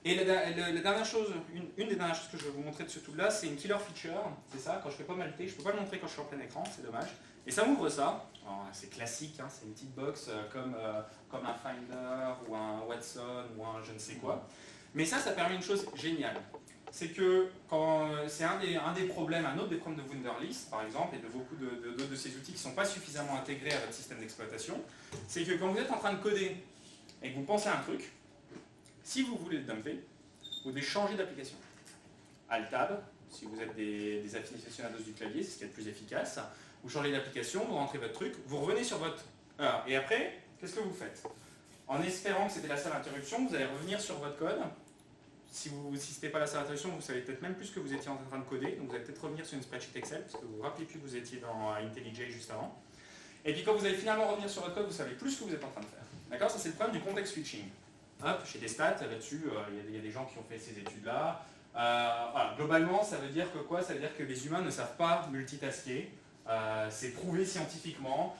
Et la dernière chose, une des dernières choses que je vais vous montrer de ce tool-là, c'est une killer feature. C'est ça, quand je ne fais pas malter, je ne peux pas le montrer quand je suis en plein écran, c'est dommage. Et ça m'ouvre ça. C'est classique, hein, c'est une petite box comme un Finder ou un Watson ou un je ne sais quoi. Mais ça permet une chose géniale. C'est que c'est un des problèmes, un autre des problèmes de Wunderlist, par exemple, et de beaucoup de ces outils qui ne sont pas suffisamment intégrés à votre système d'exploitation, c'est que quand vous êtes en train de coder et que vous pensez à un truc, si vous voulez le dumper, vous devez changer d'application. Alt-Tab, si vous êtes des aficionados du clavier, c'est ce qui est le plus efficace. Vous changez d'application, vous rentrez votre truc, vous revenez sur votre... Alors, et après, qu'est-ce que vous faites? En espérant que c'était la seule interruption, vous allez revenir sur votre code. Si ce n'était pas la seule interruption, vous savez peut-être même plus ce que vous étiez en train de coder. Donc vous allez peut-être revenir sur une spreadsheet Excel, parce que vous ne vous rappelez plus que vous étiez dans IntelliJ juste avant. Et puis quand vous allez finalement revenir sur votre code, vous savez plus ce que vous êtes en train de faire. D'accord? Ça c'est le problème du context switching. Hop, chez des stats, là-dessus, il y a des gens qui ont fait ces études-là. Voilà. Globalement, ça veut dire que quoi? Ça veut dire que les humains ne savent pas multitasker. C'est prouvé scientifiquement.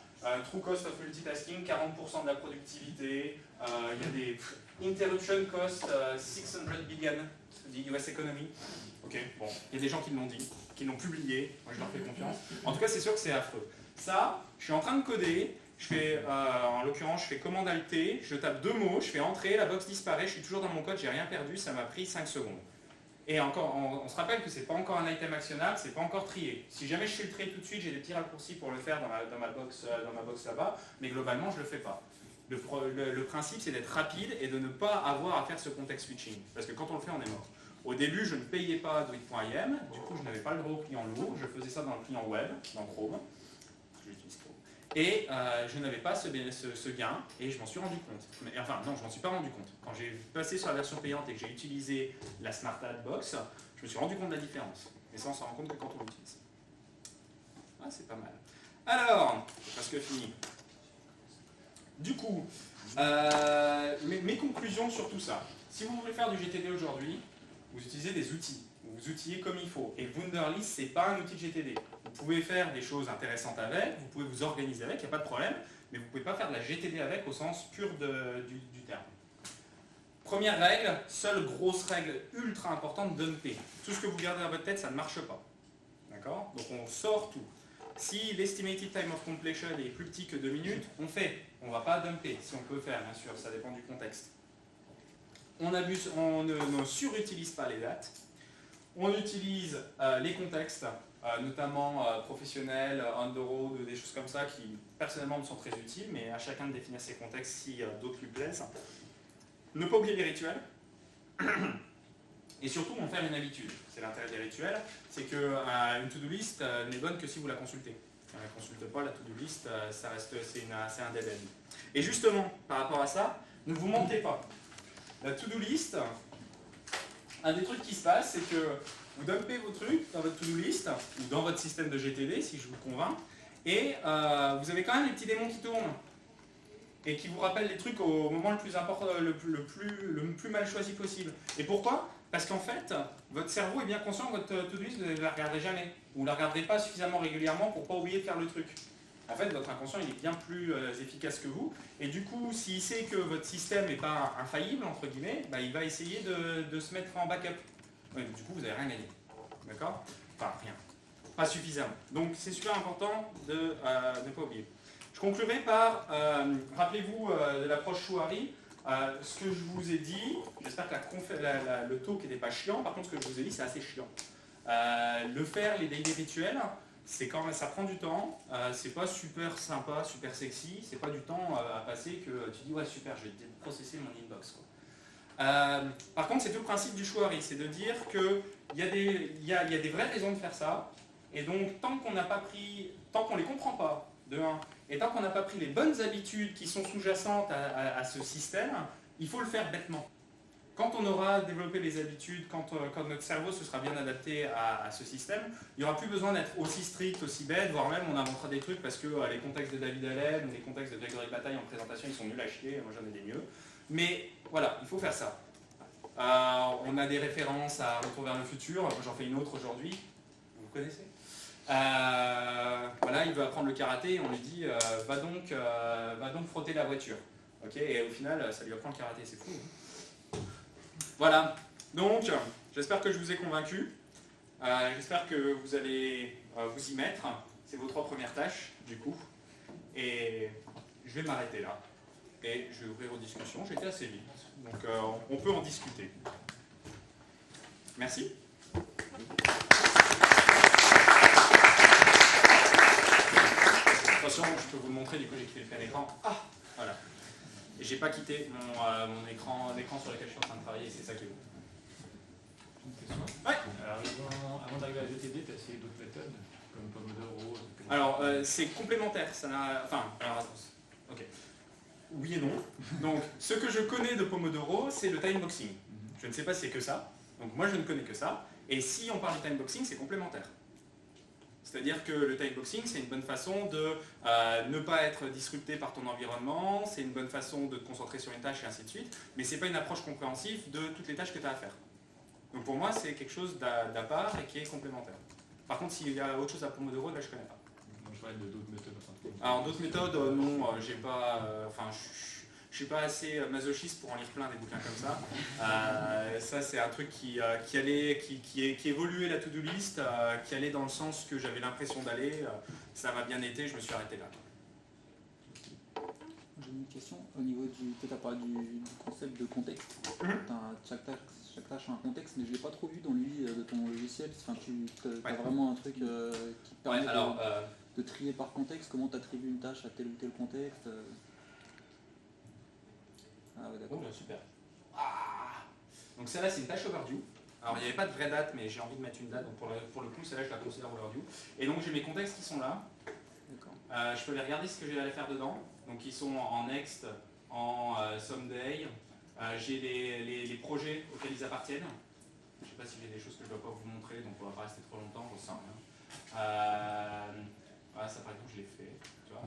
True cost of multitasking, 40% de la productivité. Il y a des interruption cost, 600 billion, the US economy. Ok, bon, il y a des gens qui l'ont dit, qui l'ont publié. Moi, je leur fais confiance. En tout cas, c'est sûr que c'est affreux. Ça, je suis en train de coder. Je fais, en l'occurrence, je fais commande alt, je tape 2 mots, je fais entrer, la box disparaît, je suis toujours dans mon code, j'ai rien perdu, ça m'a pris 5 secondes. Et encore, on se rappelle que c'est pas encore un item actionnable, c'est pas encore trié. Si jamais je fais le trait tout de suite, j'ai des petits raccourcis pour le faire dans ma box là-bas, mais globalement, je le fais pas. Le principe, c'est d'être rapide et de ne pas avoir à faire ce context switching, parce que quand on le fait, on est mort. Au début, je ne payais pas doit.im, du coup, je n'avais pas le droit au client lourd, je faisais ça dans le client web, dans Chrome. Et je n'avais pas ce gain et je m'en suis rendu compte. Enfin, non, je m'en suis pas rendu compte. Quand j'ai passé sur la version payante et que j'ai utilisé la Smart Ad Box, je me suis rendu compte de la différence. Et ça, on s'en rend compte que quand on l'utilise. Ah, c'est pas mal. Alors, c'est presque fini. Du coup, mes conclusions sur tout ça. Si vous voulez faire du GTD aujourd'hui, vous utilisez des outils. Vous outillez comme il faut. Et Wunderlist, ce n'est pas un outil de GTD. Vous pouvez faire des choses intéressantes avec, vous pouvez vous organiser avec, il n'y a pas de problème, mais vous ne pouvez pas faire de la GTD avec au sens pur du terme. Première règle, seule grosse règle ultra importante, dumper. Tout ce que vous gardez dans votre tête, ça ne marche pas. D'accord? Donc on sort tout. Si l'estimated time of completion est plus petit que 2 minutes, on fait. On ne va pas dumper, si on peut faire, bien sûr, ça dépend du contexte. On ne surutilise pas les dates. On utilise les contextes, notamment professionnels, on the road, des choses comme ça qui personnellement me sont très utiles, mais à chacun de définir ses contextes si d'autres lui plaisent. Ne pas oublier les rituels. Et surtout en faire une habitude. C'est l'intérêt des rituels, c'est qu'une to-do list n'est bonne que si vous la consultez. Si on ne la consulte pas, la to-do list, c'est un dead end. Et justement, par rapport à ça, ne vous mentez pas. La to-do list, un des trucs qui se passe, c'est que vous dumpez vos trucs dans votre to-do list, ou dans votre système de GTD, si je vous convainc, et vous avez quand même les petits démons qui tournent, et qui vous rappellent les trucs au moment le plus important, le plus mal choisi possible. Et pourquoi ? Parce qu'en fait, votre cerveau est bien conscient que votre to-do list, vous ne la regarderez jamais, ou vous ne la regarderez pas suffisamment régulièrement pour ne pas oublier de faire le truc. En fait, votre inconscient il est bien plus efficace que vous, et du coup, s'il sait que votre système n'est pas infaillible, entre guillemets, bah, il va essayer de se mettre en backup. Ouais, du coup, vous n'avez rien gagné. D'accord ? Enfin, rien. Pas suffisamment. Donc, c'est super important de ne pas oublier. Je conclurai par, rappelez-vous de l'approche Chouari, ce que je vous ai dit, j'espère que le talk n'était pas chiant, par contre, ce que je vous ai dit, c'est assez chiant. Le faire, les daily rituels, c'est quand même, ça prend du temps, c'est pas super sympa, super sexy, c'est pas du temps à passer que tu dis ouais super, je vais processer mon inbox, quoi. Par contre, c'est tout le principe du Chouari, c'est de dire qu'il y a des vraies raisons de faire ça, et donc tant qu'on ne les comprend pas, de 1, et tant qu'on n'a pas pris les bonnes habitudes qui sont sous-jacentes à ce système, il faut le faire bêtement. Quand on aura développé les habitudes, quand notre cerveau se sera bien adapté à ce système, il n'y aura plus besoin d'être aussi strict, aussi bête, voire même on inventera des trucs parce que les contextes de David Allen ou les contextes de Gregory Bataille en présentation, ils sont nuls à chier, moi j'en ai des mieux. Mais voilà, il faut faire ça. On a des références à Retour vers le futur, j'en fais une autre aujourd'hui, vous connaissez ? Voilà, il veut apprendre le karaté, on lui dit va donc frotter la voiture. Okay, et au final, ça lui apprend le karaté, c'est fou. Voilà, donc j'espère que je vous ai convaincu, j'espère que vous allez vous y mettre, c'est vos 3 premières tâches du coup, et je vais m'arrêter là, et je vais ouvrir aux discussions, j'ai été assez vite, donc on peut en discuter. Merci. Attention, je peux vous le montrer, du coup j'ai quitté le plein écran. Ah, voilà. Et j'ai pas quitté mon écran sur lequel je suis en train de travailler, et c'est ça qui est bon. Une question. Ouais. Alors, avant d'arriver à GTD, tu as essayé d'autres méthodes, comme Pomodoro. Alors, c'est complémentaire. Ça n'a. Enfin, alors attends. Ok. Oui et non. Donc, ce que je connais de Pomodoro, c'est le timeboxing. Je ne sais pas si c'est que ça. Donc, moi, je ne connais que ça. Et si on parle de timeboxing, c'est complémentaire. C'est-à-dire que le timeboxing, c'est une bonne façon de ne pas être disrupté par ton environnement, c'est une bonne façon de te concentrer sur une tâche et ainsi de suite, mais ce n'est pas une approche compréhensive de toutes les tâches que tu as à faire. Donc pour moi, c'est quelque chose d'à part et qui est complémentaire. Par contre, s'il y a autre chose à Pomodoro, là je ne connais pas. Donc, je parlais de d'autres méthodes. Alors d'autres méthodes, non, j'ai pas... je suis pas assez masochiste pour en lire plein des bouquins comme ça. Ça, c'est un truc qui évoluait la to-do list, qui allait dans le sens que j'avais l'impression d'aller. Ça m'a bien été, je me suis arrêté là. J'ai une question au niveau du. Tu as parlé du concept de contexte. Chaque tâche a un contexte, mais je ne l'ai pas trop vu dans lui de ton logiciel. Enfin, tu as vraiment un truc qui te permet de trier par contexte. Comment tu attribues une tâche à tel ou tel contexte Ah ouais, d'accord. Oh, super. Donc celle-là, c'est une tâche overview. Alors il n'y avait pas de vraie date, mais j'ai envie de mettre une date. Donc pour le coup, celle-là, je la considère overview. Et donc j'ai mes contextes qui sont là. Je peux les regarder ce que j'ai à faire dedans. Donc ils sont en next, en someday. J'ai les projets auxquels ils appartiennent. Je ne sais pas si j'ai des choses que je ne dois pas vous montrer, donc on ne va pas rester trop longtemps, je sens rien. Voilà, ça par exemple je l'ai fait. Tu vois,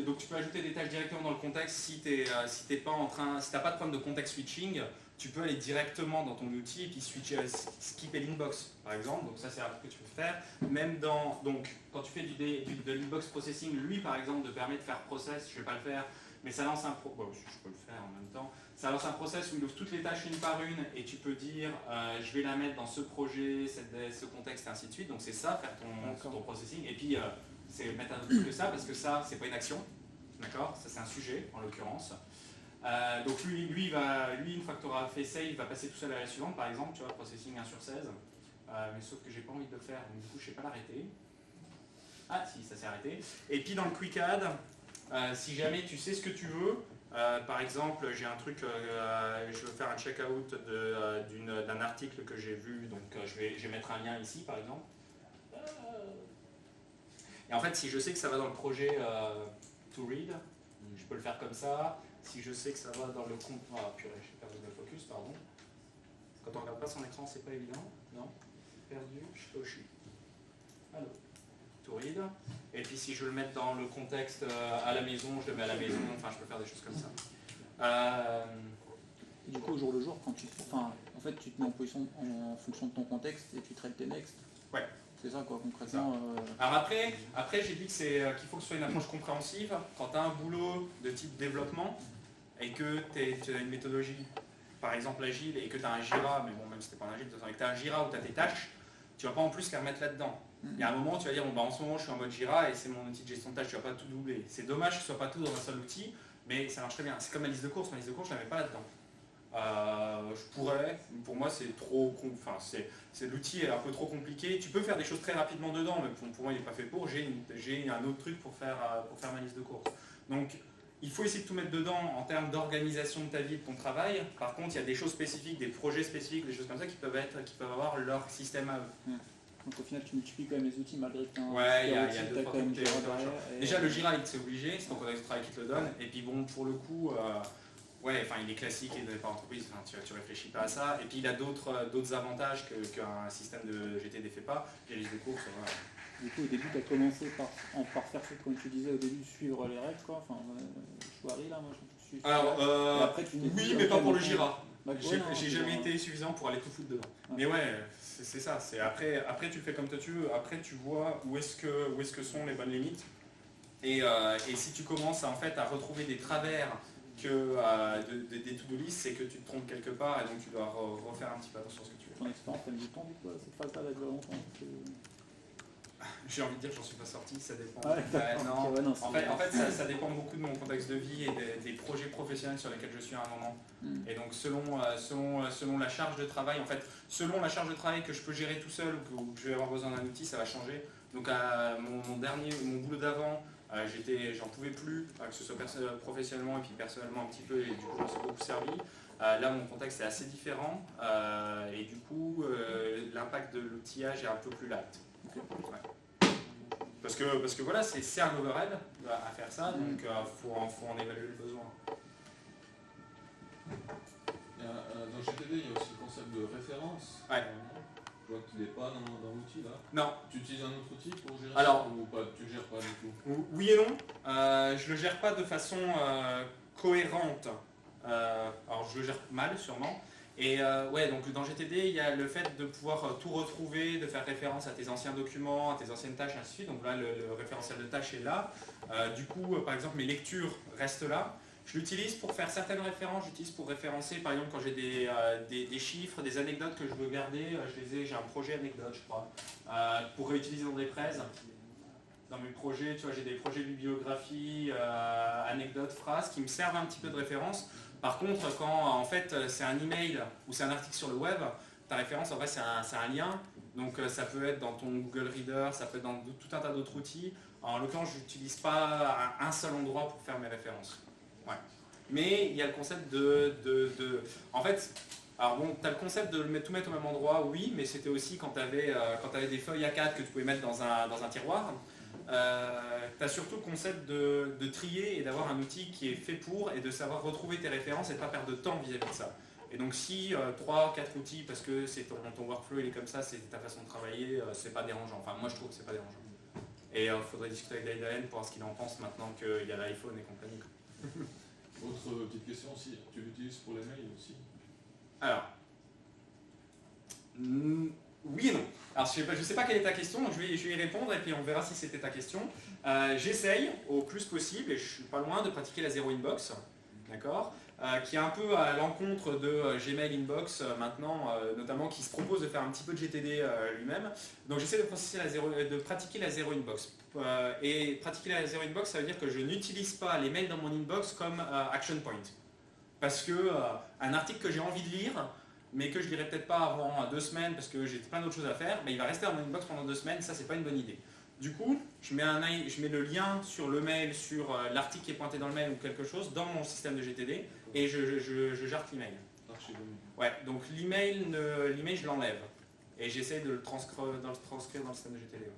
donc tu peux ajouter des tâches directement dans le contexte si tu n'as pas de problème de context switching. Tu peux aller directement dans ton outil et puis skipper l'inbox, par exemple. Donc ça, c'est un truc que tu peux faire. Même quand tu fais de l'inbox processing, lui, par exemple, te permet de faire process. Je ne vais pas le faire, mais ça lance je peux le faire en même temps. Ça lance un process où il ouvre toutes les tâches une par une et tu peux dire, je vais la mettre dans ce projet, ce contexte, et ainsi de suite. Donc c'est ça, faire ton processing. Et puis, c'est mettre un autre truc que ça, parce que ça, c'est pas une action. D'accord ? Ça, c'est un sujet, en l'occurrence. Donc lui, une fois que tu auras fait save, il va passer tout seul à la suivante, par exemple, tu vois, processing 1 sur 16. Mais sauf que j'ai pas envie de le faire, donc du coup je sais pas l'arrêter. Ah si, ça s'est arrêté. Et puis dans le quick add, si jamais tu sais ce que tu veux, Par exemple, j'ai un truc, je veux faire un check-out d'un article que j'ai vu, donc je vais mettre un lien ici par exemple. Et en fait, si je sais que ça va dans le projet to read, je peux le faire comme ça. Si je sais que ça va dans le compte... Ah purée, j'ai perdu le focus, pardon. Quand on regarde pas son écran, c'est pas évident. Non, perdu, Shitoshi. Allô, to read. Et puis si je veux le mettre dans le contexte à la maison, je le mets à la maison. Enfin, je peux faire des choses comme ça. Et du coup, au jour le jour, quand en fait, tu te mets en position en fonction de ton contexte et tu traites tes next. Ouais. C'est ça, quoi, concrètement. Alors après j'ai dit qu'il faut que ce soit une approche compréhensive. Quand tu as un boulot de type développement et que tu as une méthodologie, par exemple agile, et que tu as un Jira, mais bon, même si tu n'es pas un agile, que tu as un Jira où tu as tes tâches, tu ne vas pas en plus les remettre là-dedans. Il y a un moment, tu vas dire, bon, bah, en ce moment, je suis en mode Jira et c'est mon outil de gestion de tâches, tu ne vas pas tout doubler. C'est dommage que ce ne soit pas tout dans un seul outil, mais ça marche très bien. C'est comme ma liste de courses, je ne la mets pas là-dedans. Je pourrais, pour moi c'est trop, enfin l'outil est un peu trop compliqué. Tu peux faire des choses très rapidement dedans, mais pour moi il n'est pas fait pour. J'ai un autre truc pour faire ma liste de courses. Donc il faut essayer de tout mettre dedans en termes d'organisation de ta vie, de ton travail. Par contre, il y a des choses spécifiques, des projets spécifiques, des choses comme ça qui peuvent avoir leur système à eux. Donc au final, tu multiplies quand même les outils malgré que tu as un ouais, il y a deux, quand même Jira derrière. Déjà, le Jira, c'est obligé, c'est ton contexte de travail qui te le donne. Et puis bon, pour le coup, ouais, enfin, il est classique et donné par entreprise, enfin, tu réfléchis pas à ça. Et puis il a d'autres avantages qu'un système de GTD fait pas. Les listes de courses, voilà. Du coup, au début, tu as commencé par faire ce comme tu disais au début, suivre les règles, quoi. Enfin, Chouari, là, moi, je suis. Alors, après, oui, mais pas pour le Jira. J'ai Jamais été suffisant pour aller tout foutre dedans. Ouais. Mais ouais, c'est ça. Après, tu le fais comme toi tu veux. Après, tu vois où est-ce que sont les bonnes limites. Et si tu commences en fait à retrouver des travers des to-do list, c'est que tu te trompes quelque part et donc tu dois refaire un petit peu attention à ce que tu fais. Ton expérience, t'as mis du temps du coup, cette phase-là d'être longtemps. J'ai envie de dire que j'en suis pas sorti, ça dépend. Non. En fait ça dépend beaucoup de mon contexte de vie et des projets professionnels sur lesquels je suis à un moment. Et donc selon la charge de travail, en fait, selon la charge de travail que je peux gérer tout seul ou que je vais avoir besoin d'un outil, ça va changer. Donc mon boulot d'avant, j'en pouvais plus, que ce soit professionnellement et puis personnellement un petit peu, et du coup j'en suis beaucoup servi. Là mon contexte est assez différent et du coup l'impact de l'outillage est un peu plus light. Ouais. Parce que voilà, c'est un overhead à faire ça, donc faut en évaluer le besoin. Dans GTD, il y a aussi le concept de référence. Ouais. Je vois qu'il n'est pas dans l'outil là. Non. Tu utilises un autre outil pour gérer ça ou pas, tu ne gères pas du tout? Oui et non. Je le gère pas de façon cohérente. Alors je le gère mal sûrement. Et ouais, donc dans GTD, il y a le fait de pouvoir tout retrouver, de faire référence à tes anciens documents, à tes anciennes tâches, ainsi de suite. Donc là, le référentiel de tâches est là. Du coup, par exemple, mes lectures restent là. Je l'utilise pour faire certaines références, j'utilise pour référencer, par exemple, quand j'ai des chiffres, des anecdotes que je veux garder, j'ai un projet anecdote, je crois, pour réutiliser dans des prêts. Dans mes projets, tu vois, j'ai des projets bibliographie, anecdotes, phrases qui me servent un petit peu de référence. Par contre, quand en fait c'est un email ou c'est un article sur le web, ta référence en vrai c'est un lien. Donc ça peut être dans ton Google Reader, ça peut être dans tout un tas d'autres outils. En l'occurrence, je n'utilise pas un seul endroit pour faire mes références. Ouais. Mais il y a le concept en fait, alors bon, tu as le concept de tout mettre au même endroit, oui, mais c'était aussi quand tu avais des feuilles A4 que tu pouvais mettre dans un tiroir. Tu as surtout le concept de trier et d'avoir un outil qui est fait pour et de savoir retrouver tes références et de ne pas perdre de temps vis-à-vis de ça. Et donc si 3-4 outils, parce que c'est ton workflow il est comme ça, c'est ta façon de travailler, c'est pas dérangeant. Enfin moi je trouve que c'est pas dérangeant. Et il faudrait discuter avec David Allen pour voir ce qu'il en pense maintenant qu'il y a l'iPhone et compagnie. Autre petite question aussi, tu l'utilises pour les mails aussi? Alors, oui et non. Alors je ne sais pas quelle est ta question, donc je vais y répondre et puis on verra si c'était ta question. J'essaye au plus possible, et je suis pas loin, de pratiquer la Zero Inbox, d'accord, qui est un peu à l'encontre de Gmail Inbox maintenant, notamment qui se propose de faire un petit peu de GTD lui-même. Donc j'essaie de pratiquer la Zero Inbox. Et pratiquer la Zero Inbox, ça veut dire que je n'utilise pas les mails dans mon inbox comme action point. Parce que un article que j'ai envie de lire, mais que je ne lirai peut-être pas avant 2 semaines parce que j'ai plein d'autres choses à faire, mais il va rester dans mon inbox pendant 2 semaines, ça c'est pas une bonne idée. Du coup, je mets le lien sur le mail, sur l'article qui est pointé dans le mail ou quelque chose dans mon système de GTD et je jarte l'email. Ouais, donc l'email, je l'enlève et j'essaie de le transcrire dans le système de GTD.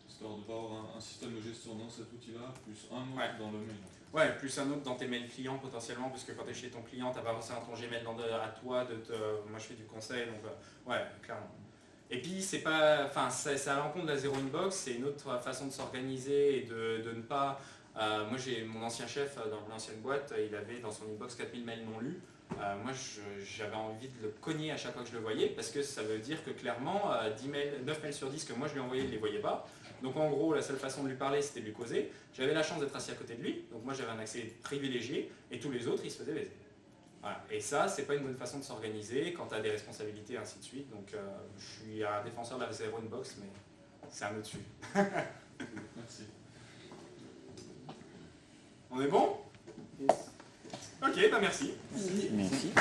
Histoire de ne pas avoir un système de gestion dans cet outil-là, plus un autre dans le mail. Ouais, plus un autre dans tes mails clients potentiellement, parce que quand tu es chez ton client, tu n'as pas forcément ton Gmail à toi. Moi je fais du conseil, donc ouais, clairement. Et puis c'est pas, enfin, c'est à l'encontre de la zéro inbox, c'est une autre façon de s'organiser et de ne pas. Moi j'ai mon ancien chef dans mon ancienne boîte, il avait dans son inbox 4000 mails non lus. Moi j'avais envie de le cogner à chaque fois que je le voyais, parce que ça veut dire que clairement 9 mails sur 10 que moi je lui envoyais, il ne les voyait pas. Donc en gros, la seule façon de lui parler, c'était de lui causer. J'avais la chance d'être assis à côté de lui, donc moi j'avais un accès privilégié, et tous les autres, ils se faisaient baiser. Voilà. Et ça, c'est pas une bonne façon de s'organiser quand tu as des responsabilités, et ainsi de suite. Donc je suis un défenseur de la zéro inbox, mais c'est un autre sujet. Merci. On est bon? Yes. Ok, bah merci. Merci. Merci.